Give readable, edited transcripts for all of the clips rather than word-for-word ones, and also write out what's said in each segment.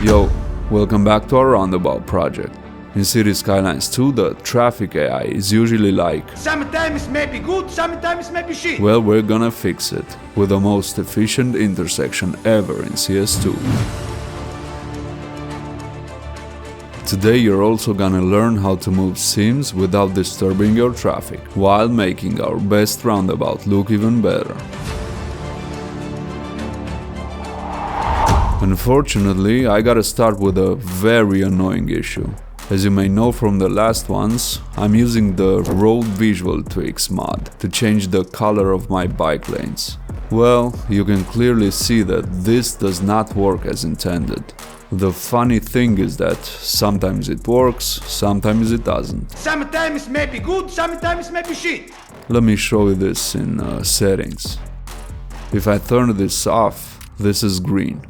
Yo, welcome back to our Roundabout project. In City Skylines 2, the traffic AI is usually like, sometimes maybe good, sometimes maybe shit. well, we're gonna fix it with the most efficient intersection ever in CS2. Today you're also gonna learn how to move seams without disturbing your traffic, while making our best roundabout look even better. Unfortunately, I gotta start with a very annoying issue. As you may know from the last ones, I'm using the Road Visual Tweaks mod to change the color of my bike lanes. Well, you can clearly see that this does not work as intended. The funny thing is that sometimes it works, sometimes it doesn't. Sometimes maybe good, sometimes maybe shit. Let me show you this in settings. If I turn this off, this is green.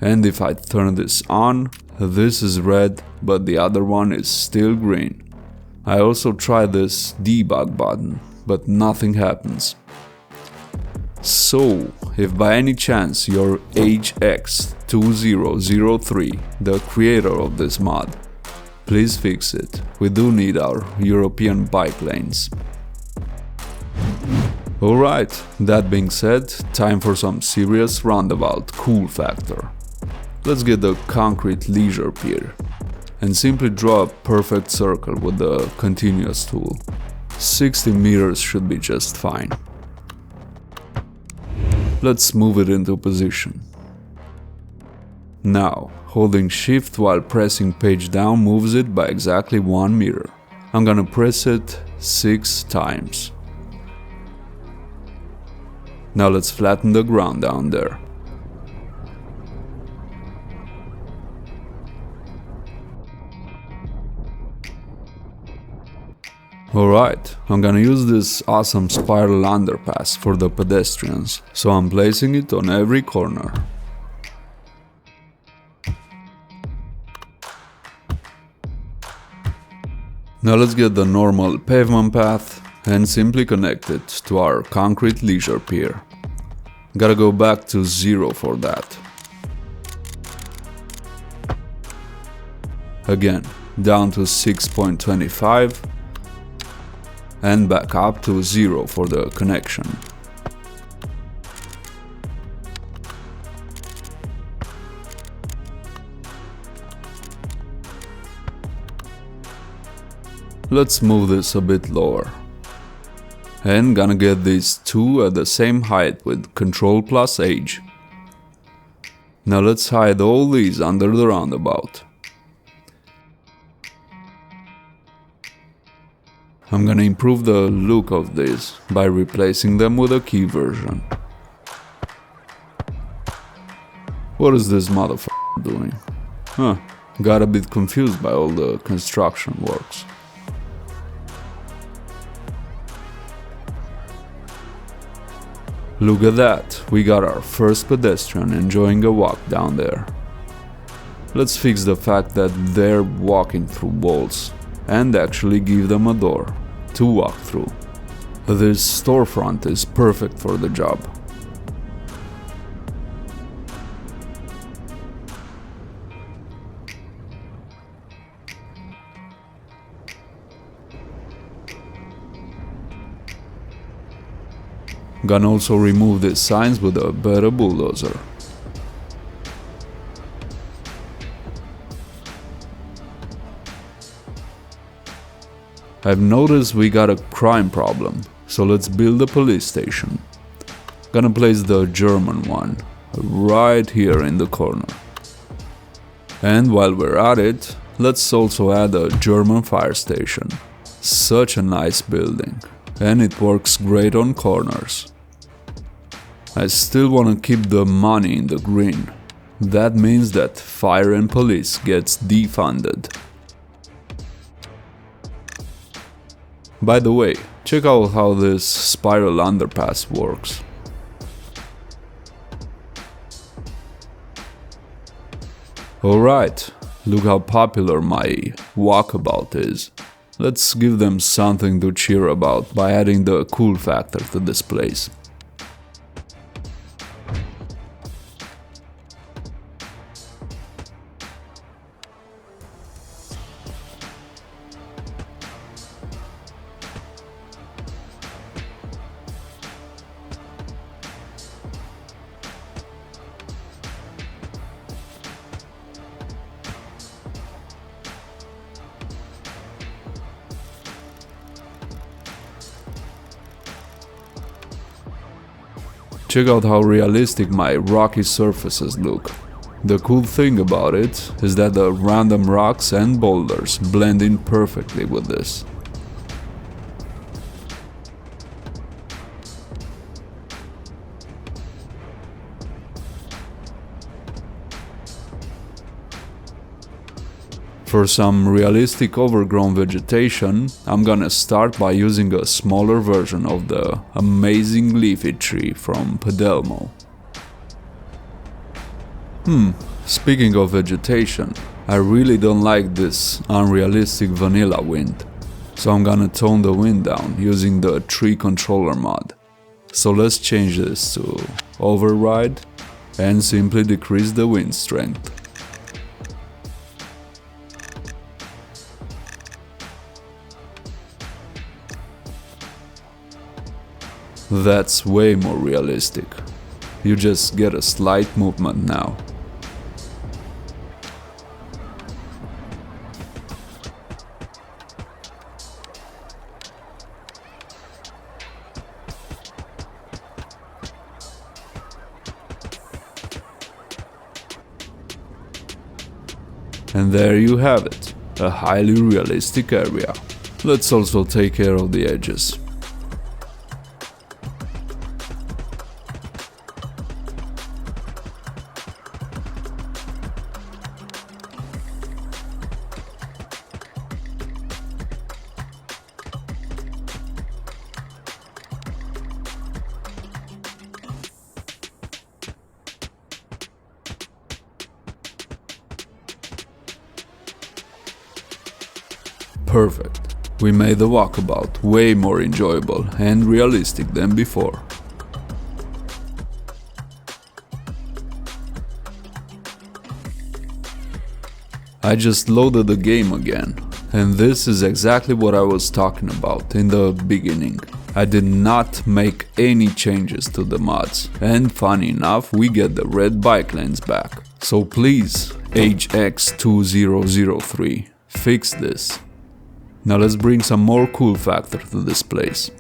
And if I turn this on, this is red, but the other one is still green. I also tried this debug button, but nothing happens. So, if by any chance you're HX2003, the creator of this mod, please fix it. We do need our European bike lanes. Alright, that being said, time for some serious roundabout cool factor. Let's get the concrete leisure pier and simply draw a perfect circle with the continuous tool. 60 meters should be just fine. Let's move it into position. Now, holding shift while pressing page down moves it by exactly 1 meter. I'm gonna press it 6 times. Now let's flatten the ground down there. Alright, I'm gonna use this awesome spiral underpass for the pedestrians, so I'm placing it on every corner. Now let's get the normal pavement path and simply connect it to our concrete leisure pier. Gotta go back to 0 for that. Again, down to 6.25. And back up to 0 for the connection. Let's move this a bit lower. And gonna get these two at the same height with Ctrl plus H. Now let's hide all these under the roundabout. I'm gonna improve the look of this by replacing them with a key version. What is this motherfucker doing? Huh, got a bit confused by all the construction works. Look at that, we got our first pedestrian enjoying a walk down there. Let's fix the fact that they're walking through walls and actually give them a door to walk through. This storefront is perfect for the job. Gonna also remove these signs with a better bulldozer. I've noticed we got a crime problem, so let's build a police station. Gonna place the German one right here in the corner. And while we're at it, let's also add a German fire station. Such a nice building, and it works great on corners. I still wanna keep the money in the green. That means that fire and police gets defunded. By the way, check out how this spiral underpass works. Alright, look how popular my walkabout is. Let's give them something to cheer about by adding the cool factor to this place. Check out how realistic my rocky surfaces look. The cool thing about it is that the random rocks and boulders blend in perfectly with this. For some realistic overgrown vegetation, I'm gonna start by using a smaller version of the amazing leafy tree from Pedelmo. Speaking of vegetation, I really don't like this unrealistic vanilla wind, so I'm gonna tone the wind down using the tree controller mod. So let's change this to override and simply decrease the wind strength. That's way more realistic. You just get a slight movement now. And there you have it, a highly realistic area. Let's also take care of the edges. Perfect. We made the walkabout way more enjoyable and realistic than before. I just loaded the game again, and this is exactly what I was talking about in the beginning. I did not make any changes to the mods, and funny enough we get the red bike lanes back. So please, HX2003, fix this. Now let's bring some more cool factor to this place.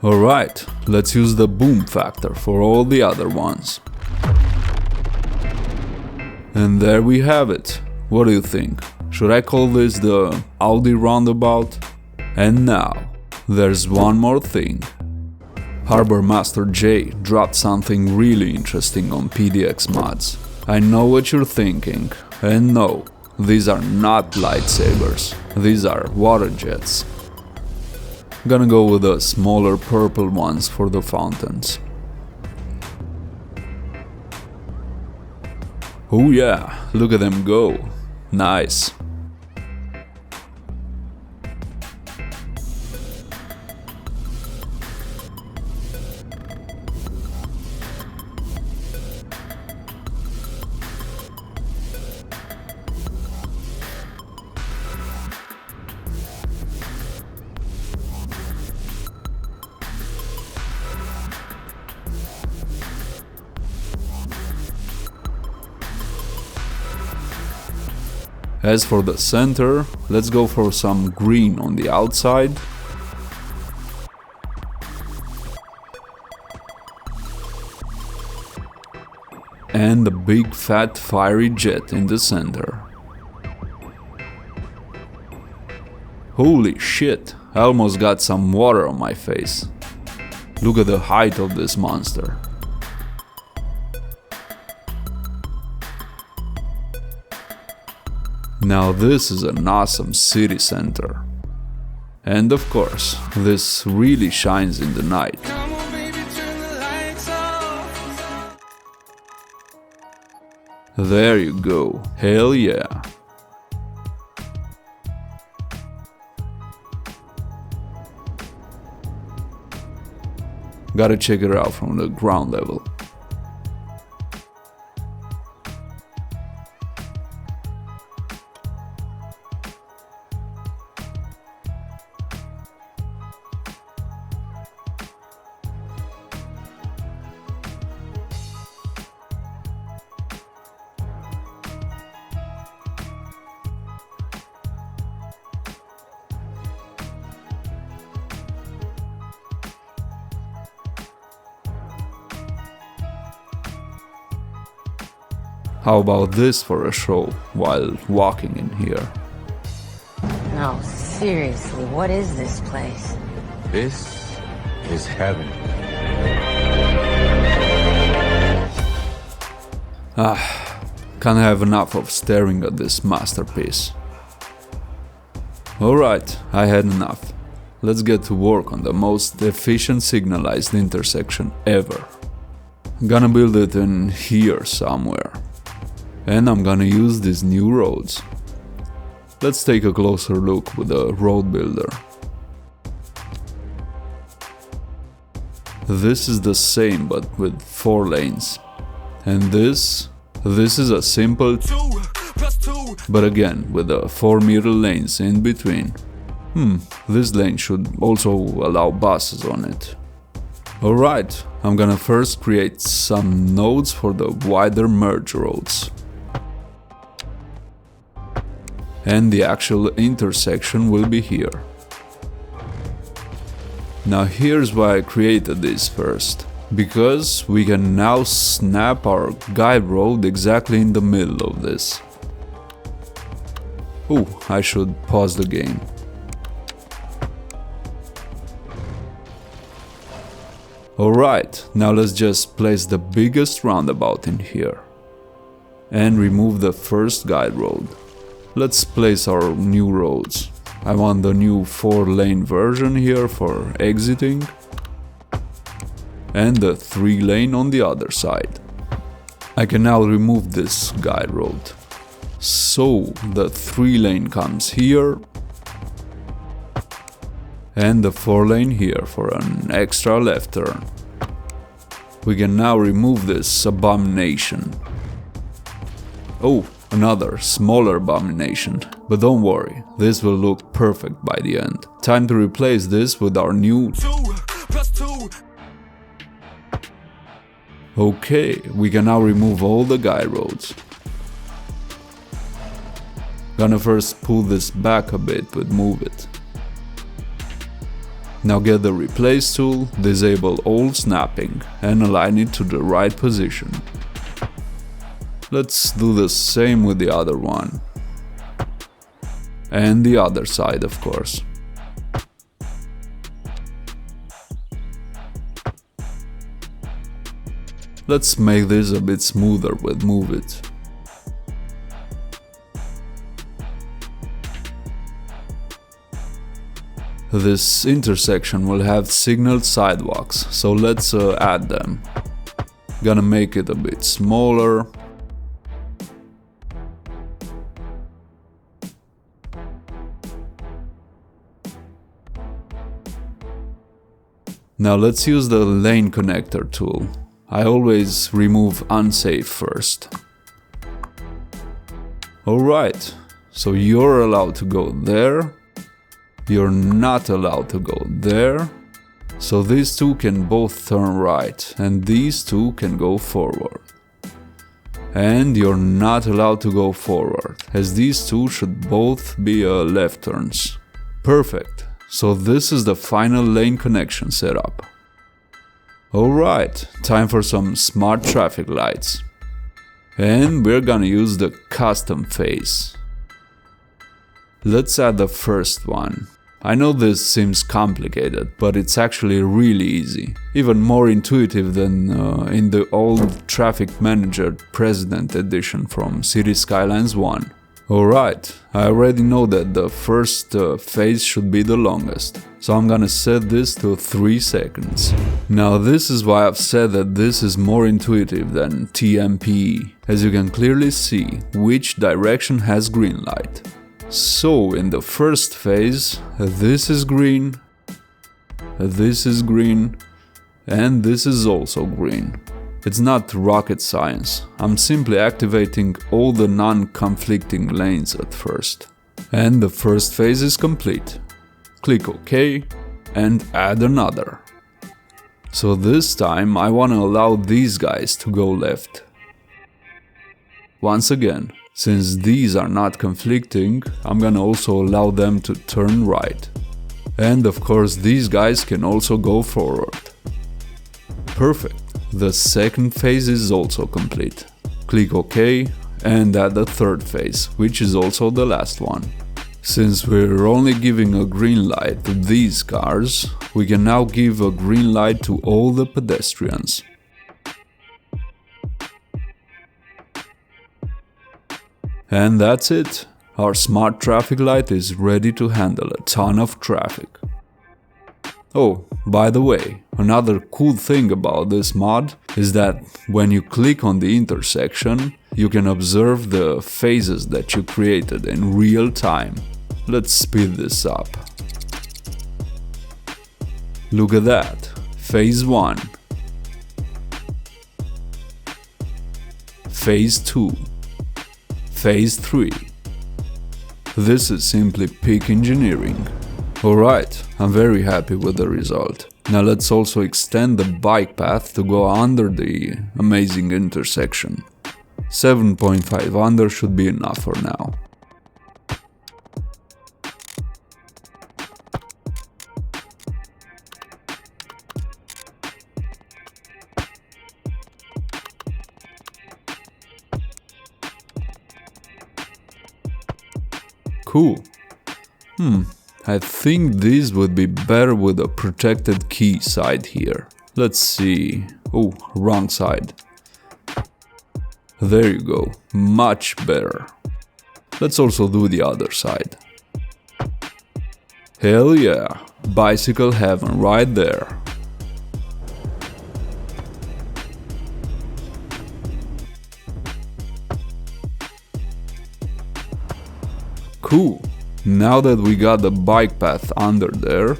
Alright, let's use the boom factor for all the other ones. And there we have it. What do you think? Should I call this the Audi Roundabout? And now, there's one more thing. Harbor Master J dropped something really interesting on PDX mods. I know what you're thinking, and no, these are not lightsabers, these are water jets. Gonna go with the smaller purple ones for the fountains. Oh yeah, look at them go. Nice. As for the center, let's go for some green on the outside. And a big fat fiery jet in the center. Holy shit, I almost got some water on my face. Look at the height of this monster. Now this is an awesome city center. And of course, this really shines in the night. There you go, hell yeah. Gotta check it out from the ground level. How about this for a show while walking in here? No, seriously, what is this place? This is heaven. Can't have enough of staring at this masterpiece. Alright, I had enough. Let's get to work on the most efficient signalized intersection ever. I'm gonna build it in here somewhere. And I'm gonna use these new roads. Let's take a closer look with the road builder. This is the same but with 4 lanes. And this is a simple 2+2, but again with the 4-meter lanes in between. This lane should also allow buses on it. Alright, I'm gonna first create some nodes for the wider merge roads. And the actual intersection will be here. Now here's why I created this first. Because we can now snap our guide road exactly in the middle of this. Ooh, I should pause the game. Alright, now let's just place the biggest roundabout in here. And remove the first guide road. Let's place our new roads. I want the new 4-lane version here for exiting. And the 3-lane on the other side. I can now remove this guide road. So the 3-lane comes here. And the 4-lane here for an extra left turn. We can now remove this abomination. Oh, another smaller abomination. But don't worry, this will look perfect by the end. Time to replace this with our new 2+2. Okay, we can now remove all the guide roads. Gonna first pull this back a bit but move it. Now get the replace tool, disable all snapping and align it to the right position. Let's do the same with the other one. And the other side, of course. Let's make this a bit smoother with move it. This intersection will have signaled sidewalks, so let's add them. Gonna make it a bit smaller. Now let's use the lane connector tool. I always remove unsafe first. Alright, so you're allowed to go there. You're not allowed to go there. So these two can both turn right and these two can go forward. And you're not allowed to go forward, as these two should both be left turns. Perfect. So this is the final lane connection setup. Alright, time for some smart traffic lights. And we're gonna use the custom phase. Let's add the first one. I know this seems complicated, but it's actually really easy. Even more intuitive than in the old Traffic Manager President edition from City Skylines 1. Alright, I already know that the first phase should be the longest, so I'm gonna set this to 3 seconds. Now this is why I've said that this is more intuitive than TMPE, as you can clearly see which direction has green light. So in the first phase, this is green, this is green, and this is also green. It's not rocket science, I'm simply activating all the non-conflicting lanes at first. And the first phase is complete. Click OK and add another. So this time I want to allow these guys to go left. Once again, since these are not conflicting, I'm gonna also allow them to turn right. And of course these guys can also go forward. Perfect. The second phase is also complete. Click OK and add the third phase, which is also the last one. Since we're only giving a green light to these cars, we can now give a green light to all the pedestrians. And that's it. Our smart traffic light is ready to handle a ton of traffic. Oh, by the way, another cool thing about this mod is that when you click on the intersection, you can observe the phases that you created in real time. Let's speed this up. Look at that. Phase 1. Phase 2. Phase 3. This is simply peak engineering. Alright, I'm very happy with the result. Now let's also extend the bike path to go under the amazing intersection. 7.5 under should be enough for now. Cool. I think this would be better with a protected key side here. Let's see. Oh, wrong side. There you go. Much better. Let's also do the other side. Hell yeah. Bicycle heaven right there. Cool. Now that we got the bike path under there,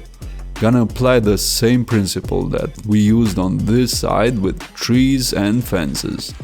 gonna apply the same principle that we used on this side with trees and fences.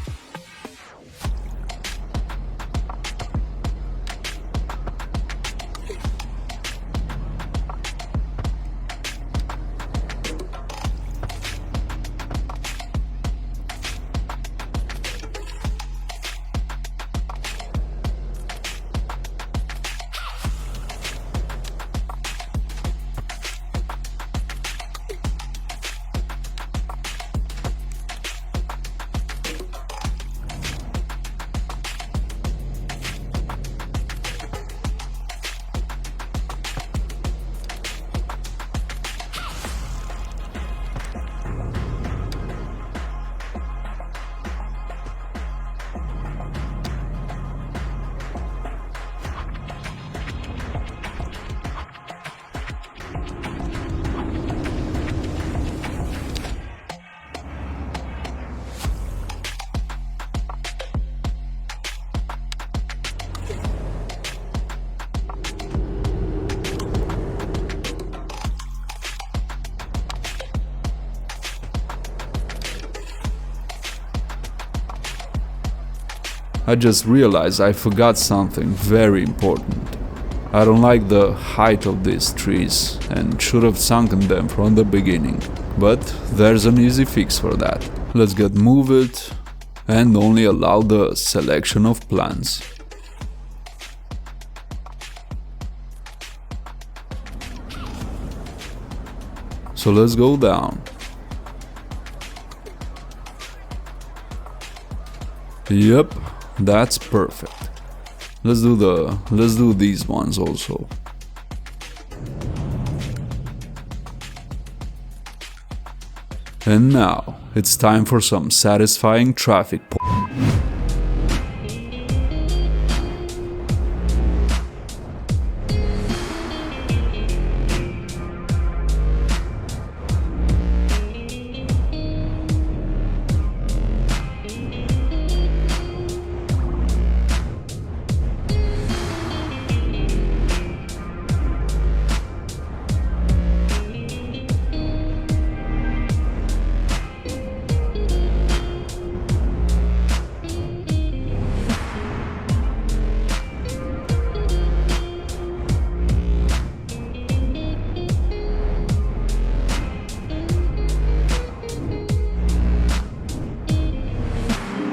I just realized I forgot something very important. I don't like the height of these trees and should have sunken them from the beginning. But there's an easy fix for that. Let's get move it and only allow the selection of plans. So let's go down. Yep, that's perfect. Let's do these ones also. And now, it's time for some satisfying traffic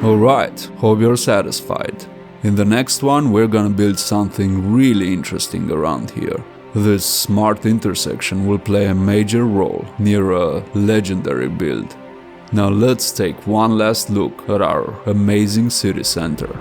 Alright, hope you're satisfied. In the next one we're gonna build something really interesting around here. This smart intersection will play a major role near a legendary build. Now let's take one last look at our amazing city center.